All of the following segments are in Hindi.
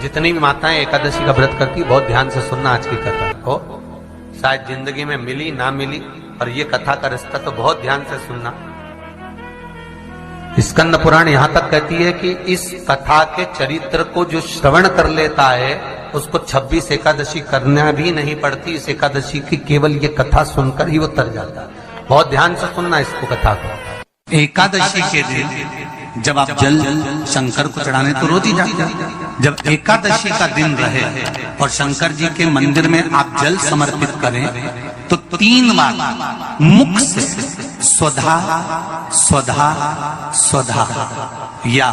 जितनी भी माताएं एकादशी का व्रत करती, बहुत ध्यान से सुनना आज की कथा को। शायद जिंदगी में मिली ना मिली, और ये कथा का रिश्ता तो बहुत ध्यान से सुनना। स्कंद पुराण यहां तक कहती है कि इस कथा के चरित्र को जो श्रवण कर लेता है उसको 26 एकादशी करना भी नहीं पड़ती। इस एकादशी की केवल ये कथा सुनकर ही वो तर जाता है। बहुत ध्यान से सुनना इसको, कथा को। एकादशी के दिन जब आप जल शंकर को चढ़ाने तो रोज ही जाते हैं। जब एकादशी का दिन रहे और शंकर जी के मंदिर में आप जल समर्पित करें तो 3 बार मुख से स्वधा स्वधा स्वधा या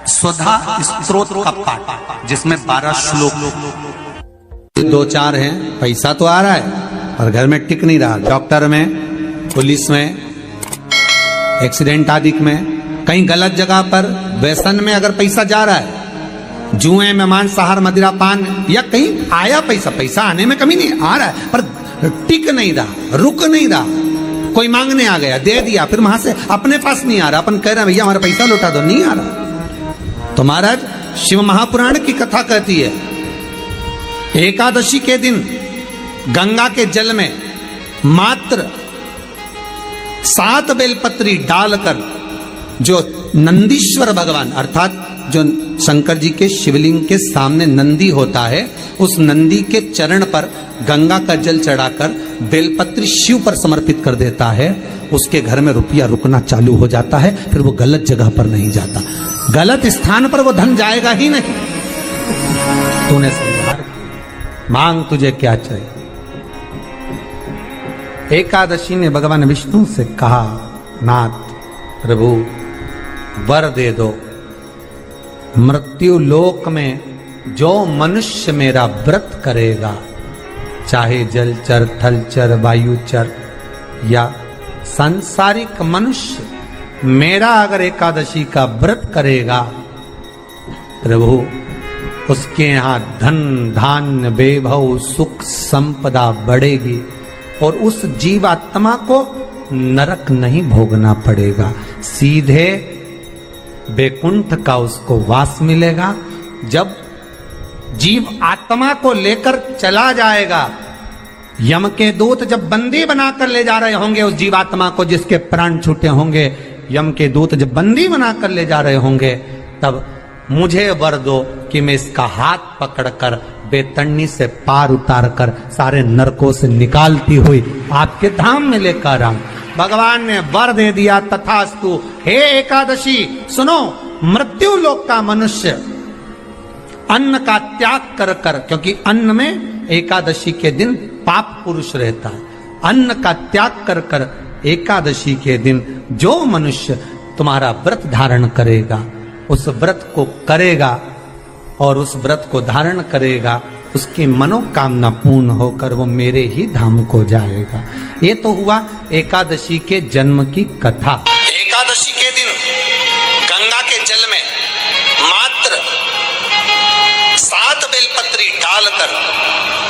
स्वधा स्तोत्र का पाठ, जिसमें 12 श्लोक। 2-4 हैं, पैसा तो आ रहा है और घर में टिक नहीं रहा। डॉक्टर में, पुलिस में, एक्सीडेंट आदि में, कहीं गलत जगह पर, व्यसन में अगर पैसा जा रहा है, जुए में, मांसाहार, मदिरा पान, या कहीं आया पैसा आने में कमी नहीं, आ रहा है पर टिक नहीं रहा, रुक नहीं रहा। कोई मांगने आ गया, दे दिया, फिर वहां से अपने पास नहीं आ रहा, अपन कह रहे हैं भैया हमारा पैसा लौटा दो, नहीं आ रहा। तो महाराज शिव महापुराण की कथा कहती है, एकादशी के दिन गंगा के जल में मात्र 7 बेलपत्री डालकर जो नंदीश्वर भगवान अर्थात जो शंकर जी के शिवलिंग के सामने नंदी होता है, उस नंदी के चरण पर गंगा का जल चढ़ाकर बेलपत्री शिव पर समर्पित कर देता है, उसके घर में रुपया रुकना चालू हो जाता है। फिर वो गलत जगह पर नहीं जाता, गलत स्थान पर वो धन जाएगा ही नहीं। तूने स्वीकार किया, मांग तुझे क्या चाहिए। एकादशी ने भगवान विष्णु से कहा, नाथ प्रभु वर दे दो, मृत्यु लोक में जो मनुष्य मेरा व्रत करेगा, चाहे जलचर, थलचर, वायुचर या सांसारिक मनुष्य, मेरा अगर एकादशी का व्रत करेगा, प्रभु उसके यहां धन धान्य वैभव सुख संपदा बढ़ेगी और उस जीवात्मा को नरक नहीं भोगना पड़ेगा, सीधे वैकुंठ का उसको वास मिलेगा। जब जीव आत्मा को लेकर चला जाएगा, यम के दूत जब बंदी बनाकर ले जा रहे होंगे उस जीवात्मा को, जिसके प्राण छूटे होंगे, यम के दूत जब बंदी बनाकर ले जा रहे होंगे, तब मुझे वर दो कि मैं इसका हाथ पकड़कर बेतन्नी से पार उतार कर सारे नरकों से निकालती हुई आपके धाम में लेकर आऊं। भगवान ने वर दे दिया, तथास्तु। हे एकादशी सुनो, मृत्यु लोक का मनुष्य अन्न का त्याग कर कर, क्योंकि अन्न में एकादशी के दिन पाप पुरुष रहता है, अन्न का त्याग कर कर एकादशी के दिन जो मनुष्य तुम्हारा व्रत धारण करेगा, उस व्रत को करेगा और उस व्रत को धारण करेगा, उसकी मनोकामना पूर्ण होकर वो मेरे ही धाम को जाएगा। ये तो हुआ एकादशी के जन्म की कथा। एकादशी के दिन गंगा के जल में मात्र 7 बेलपत्री डालकर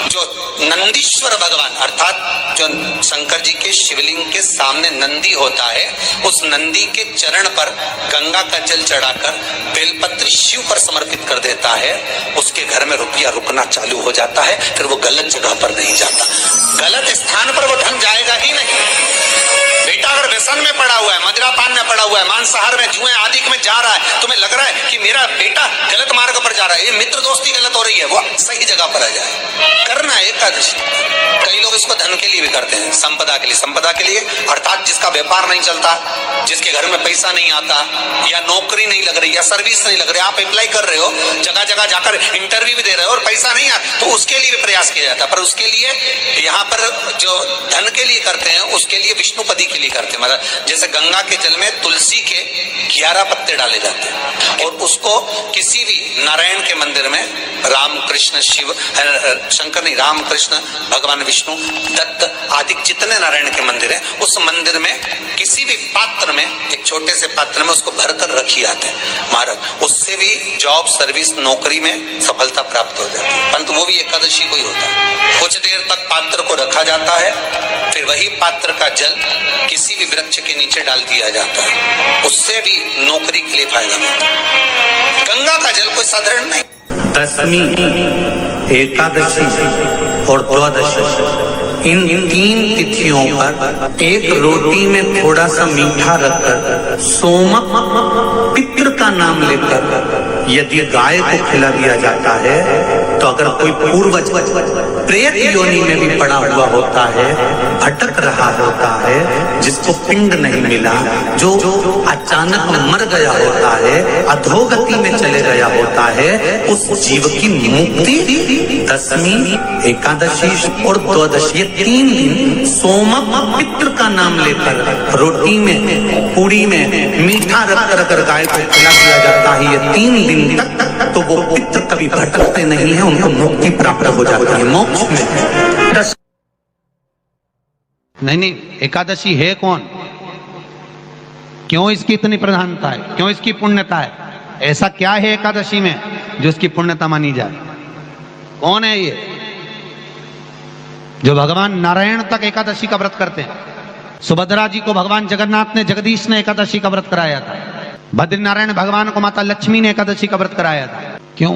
जो नंदीश्वर भगवान अर्थात जो शंकर जी के शिवलिंग के सामने नंदी होता है, उस नंदी के चरण पर गंगा का जल चढ़ाकर बेलपत्री शिव पर समर्पित कर देता है, उसके घर में रुपया रुकना चालू हो जाता है। फिर वो गलत जगह पर नहीं जाता, गलत स्थान पर वो धन जाएगा ही नहीं। बेटा अगर व्यसन में पड़ा हुआ है, मदिरा पान में पड़ा हुआ है, मांसाहार में, जुए आदि में जा रहा है, तुम्हें लग रहा है कि मेरा बेटा गलत मार्ग पर जा रहा है, ये मित्र दोस्ती गलत हो रही है, वो सही जगह पर आ जाए। करना है एकादशी। कई लोग इसको धन के लिए भी करते हैं, संपदा के लिए। संपदा के लिए अर्थात जिसका व्यापार नहीं चलता, जिसके घर में पैसा नहीं आता, या नौकरी नहीं लग रही, या सर्विस नहीं लग रही, आप अप्लाई कर रहे हो, जगह जगह जाकर इंटरव्यू भी दे रहे हो और पैसा नहीं आता, तो उसके लिए भी प्रयास किया जाता है। पर उसके लिए यहाँ पर जो धन के लिए करते हैं, उसके लिए विष्णुपदी के लिए करते हैं। मतलब जैसे गंगा के जल में तुलसी के 11 पत्ते डाले जाते हैं और उसको किसी भी नारायण के मंदिर में, राम कृष्ण शिव शंकर नहीं, राम कृष्ण भगवान विष्णु दत्त आदि जितने नारायण के मंदिर हैं, उस मंदिर में किसी भी पात्र में, एक छोटे से पात्र में उसको भरकर रखी जाते हैं महाराज। उससे भी जॉब सर्विस नौकरी में सफलता प्राप्त हो जाती है। परंतु वो भी एकादशी को ही होता है। कुछ देर तक पात्र को रखा जाता है, फिर वही पात्र का जल किसी भी वृक्ष के नीचे डाल दिया जाता है, उससे भी नौकरी के लिए फायदा मिलता है। गंगा का जल कोई साधारण नहीं। दशमी, एकादशी और द्वादशी, इन 3 तिथियों पर एक रोटी में थोड़ा सा मीठा रखकर सोमक पितृ का नाम लेकर यदि गाय को खिला दिया जाता है, तो अगर कोई पूर्वज प्रेत योनि में भी पड़ा हुआ होता है, भटक रहा होता है, जिसको पिंड नहीं मिला, जो अचानक मर गया होता है, अधोगति में चले गया होता है, उस जीव की मुक्ति दशमी, एकादशी और द्वादशी, 3 दिन सोमक पितृ का नाम लेकर रोटी में, पूरी में मीठा रखकर अगर गाय को खिला दिया जाता है ये 3 दिन तक, तो वो पितृ कभी भटकते नहीं है, उनको मुक्ति प्राप्त हो जाती है मोक्ष में। नहीं, एकादशी है कौन? क्यों इसकी इतनी प्रधानता है? क्यों इसकी पुण्यता है? ऐसा क्या है एकादशी में जो इसकी पुण्यता मानी जाए? कौन है ये जो भगवान नारायण तक एकादशी का व्रत करते हैं? सुभद्रा जी को भगवान जगन्नाथ ने, जगदीश ने एकादशी का व्रत कराया था। बद्रीनारायण भगवान को माता लक्ष्मी ने एकादशी का व्रत कराया था। क्यों?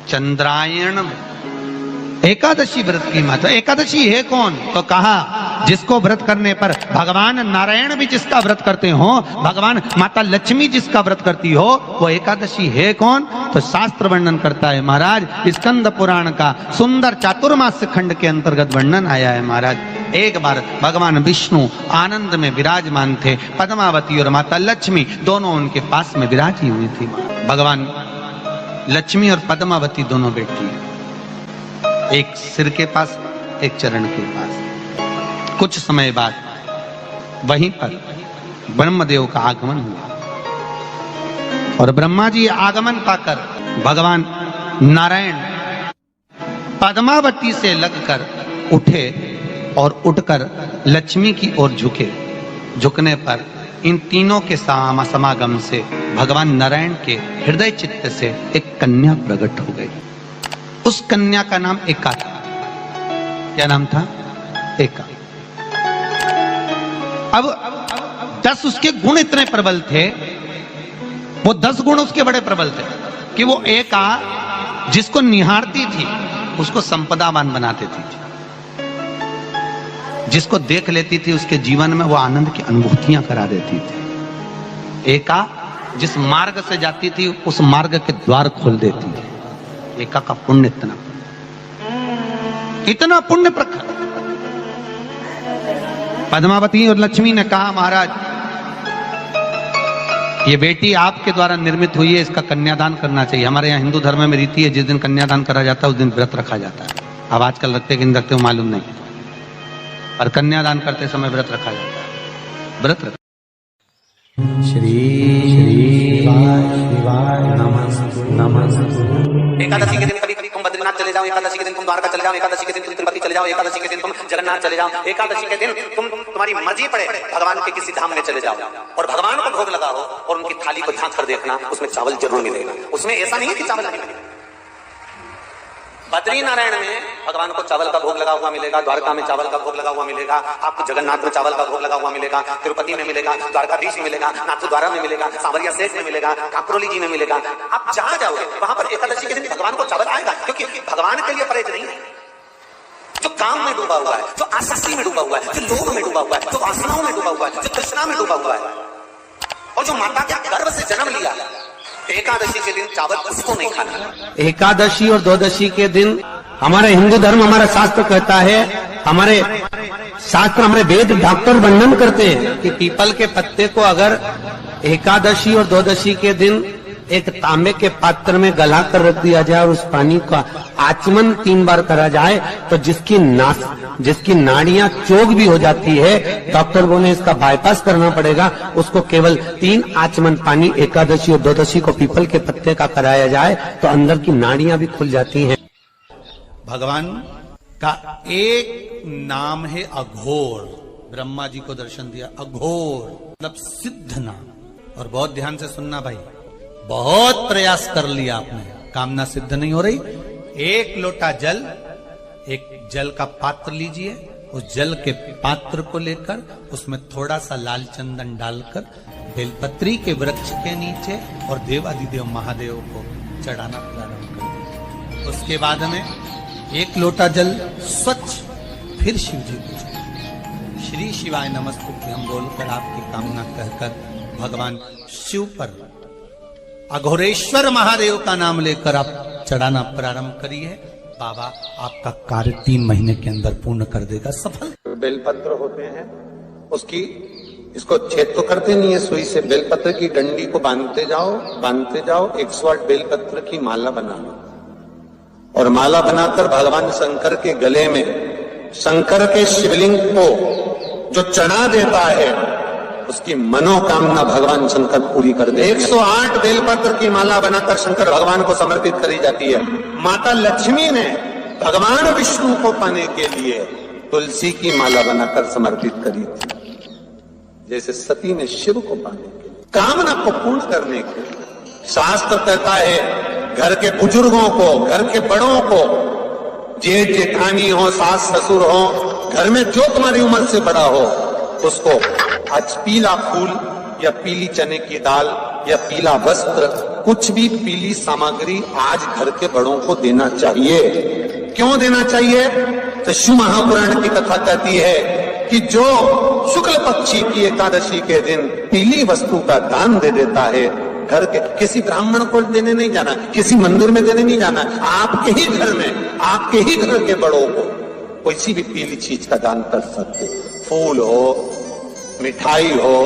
चंद्रायण में एकादशी व्रत की माता। एकादशी है कौन? तो कहा जिसको व्रत करने पर भगवान नारायण भी जिसका व्रत करते हो, भगवान माता लक्ष्मी जिसका व्रत करती हो, वो एकादशी है कौन? तो शास्त्र वर्णन करता है महाराज, स्कंद पुराण का सुंदर चातुर्मास्य खंड के अंतर्गत वर्णन आया है महाराज। एक बार भगवान विष्णु आनंद में विराजमान थे, पद्मावती और माता लक्ष्मी दोनों उनके पास में विराजी हुई थी। भगवान लक्ष्मी और पद्मावती दोनों बैठी, एक सिर के पास, एक चरण के पास। कुछ समय बाद वहीं पर ब्रह्मदेव का आगमन हुआ और ब्रह्मा जी आगमन पाकर भगवान नारायण पद्मावती से लगकर उठे और उठकर लक्ष्मी की ओर झुके। झुकने पर इन तीनों के समागम से भगवान नारायण के हृदय चित्त से एक कन्या प्रकट हो गई। उस कन्या का नाम एका था। क्या नाम था? एका। अब 10 उसके गुण इतने प्रबल थे, वो 10 गुण उसके बड़े प्रबल थे कि वो एका जिसको निहारती थी उसको संपदावान बना देती थी, जिसको देख लेती थी उसके जीवन में वो आनंद की अनुभूतियां करा देती थी। एका जिस मार्ग से जाती थी उस मार्ग के द्वार खोल देती थी। एका का पुण्य इतना पुण्य प्रखर। पद्मावती और लक्ष्मी ने कहा महाराज ये बेटी आपके द्वारा निर्मित हुई है, इसका कन्यादान करना चाहिए। हमारे यहाँ हिंदू धर्म में रीति है, जिस दिन कन्यादान करा जाता है उस दिन व्रत रखा जाता है। अब आजकल रखते कि नहीं रखते हो मालूम नहीं, और कन्यादान करते समय व्रत रखा जाता है। व्रत रखा। श्री शिवाय नमः। एकादशी के दिन कभी कभी तुम बद्रीनाथ चले जाओ, एकादशी के दिन तुम द्वारका चले जाओ, एकादशी के दिन तुम तिरुपति चले जाओ, एकादशी के दिन तुम जगन्नाथ चले जाओ, एकादशी के दिन तुम्हारी मर्जी पड़े भगवान के किसी धाम में चले जाओ और भगवान को भोग लगाओ और उनकी थाली को झांक कर देखना, उसमें चावल जरूर मिलेगा। उसमें ऐसा नहीं है कि चावल नहीं मिलेगा। बद्री नारायण में भगवान को चावल का भोग लगा हुआ मिलेगा, द्वारका में चावल का भोग लगा हुआ मिलेगा, आपको जगन्नाथ में चावल का भोग लगा हुआ मिलेगा, तिरुपति में मिलेगा, द्वारकाधीश में मिलेगा, नाथद्वारा में मिलेगा, सांवरिया सेठ में मिलेगा, काकरोली जी में मिलेगा। आप जहां जाओगे वहां पर एकादशी के दिन भगवान को चावल आएगा, क्योंकि भगवान के लिए परहेज नहीं है। जो काम में डूबा हुआ है, जो आसक्ति में डूबा हुआ है, जो लोभ में डूबा हुआ है, जो वासनाओं में डूबा हुआ है, जो तृष्णा में डूबा हुआ है, और जो माता के गर्भ से जन्म लिया, एकादशी के दिन चावल उसको नहीं खाना। एकादशी और द्वादशी के दिन हमारा हिंदू धर्म, हमारा शास्त्र कहता है, हमारे शास्त्र, हमारे वेद डॉक्टर वर्णन करते हैं कि पीपल के पत्ते को अगर एकादशी और द्वादशी के दिन एक तांबे के पात्र में गला कर रख दिया जाए और उस पानी का आचमन 3 बार करा जाए तो जिसकी नाड़ियां चोक भी हो जाती है, डॉक्टर बोले इसका बाईपास करना पड़ेगा, उसको केवल 3 आचमन पानी एकादशी और द्वादशी को पीपल के पत्ते का कराया जाए तो अंदर की नाड़ियां भी खुल जाती हैं। भगवान का एक नाम है अघोर। ब्रह्मा जी को दर्शन दिया, अघोर मतलब सिद्ध नाम। और बहुत ध्यान से सुनना भाई, बहुत प्रयास कर लिया आपने, कामना सिद्ध नहीं हो रही। 1 लोटा जल, एक जल का पात्र लीजिए, उस जल के पात्र को लेकर उसमें थोड़ा सा लाल चंदन डालकर बेलपत्री के वृक्ष के नीचे और देवादिदेव महादेव को चढ़ाना प्रारंभ कर दीजिए। उसके बाद में एक लोटा जल स्वच्छ फिर शिव जी को श्री शिवाय नमस्तुभ्यं हम बोलकर आपकी कामना कहकर भगवान शिव पर अघोरेश्वर महादेव का नाम लेकर आप चढ़ाना प्रारंभ करिए। बाबा आपका कार्य 3 महीने के अंदर पूर्ण कर देगा, सफल। बेलपत्र होते हैं, उसकी इसको छेद तो करते नहीं है सुई से, बेलपत्र की डंडी को बांधते जाओ 108 बेलपत्र की माला बना लो और माला बनाकर भगवान शंकर के गले में, शंकर के शिवलिंग को जो चढ़ा देता है उसकी मनोकामना भगवान शंकर पूरी कर दे। 108 बेलपत्र की माला बनाकर शंकर भगवान को समर्पित करी जाती है। माता लक्ष्मी ने भगवान विष्णु को पाने के लिए तुलसी की माला बनाकर समर्पित करी थी, जैसे सती ने शिव को पाने के लिए, कामना को पूर्ण करने के लिए। शास्त्र कहता है घर के बुजुर्गों को, घर के बड़ों को, जेठ जेठानी हो, सास ससुर हो, घर में जो तुम्हारी उम्र से बड़ा हो, उसको आज पीला फूल या पीली चने की दाल या पीला वस्त्र, कुछ भी पीली सामग्री आज घर के बड़ों को देना चाहिए। क्यों देना चाहिए? तो शिव महापुराण की कथा कहती है कि जो शुक्ल पक्षी की एकादशी के दिन पीली वस्तु का दान दे देता है, घर के किसी ब्राह्मण को देने नहीं जाना, किसी मंदिर में देने नहीं जाना, आपके ही घर में, आपके ही घर के बड़ों को कोई भी पीली चीज का दान कर सकते। फूल हो, मिठाई हो,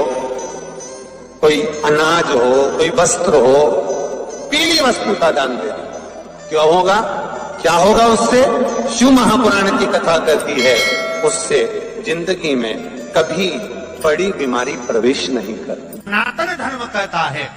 कोई अनाज हो, कोई वस्त्र हो, पीली वस्तु का दान दे दे। क्यों होगा? क्या होगा उससे? शिव महापुराण की कथा कहती है उससे जिंदगी में कभी बड़ी बीमारी प्रवेश नहीं करती। सनातन धर्म कहता है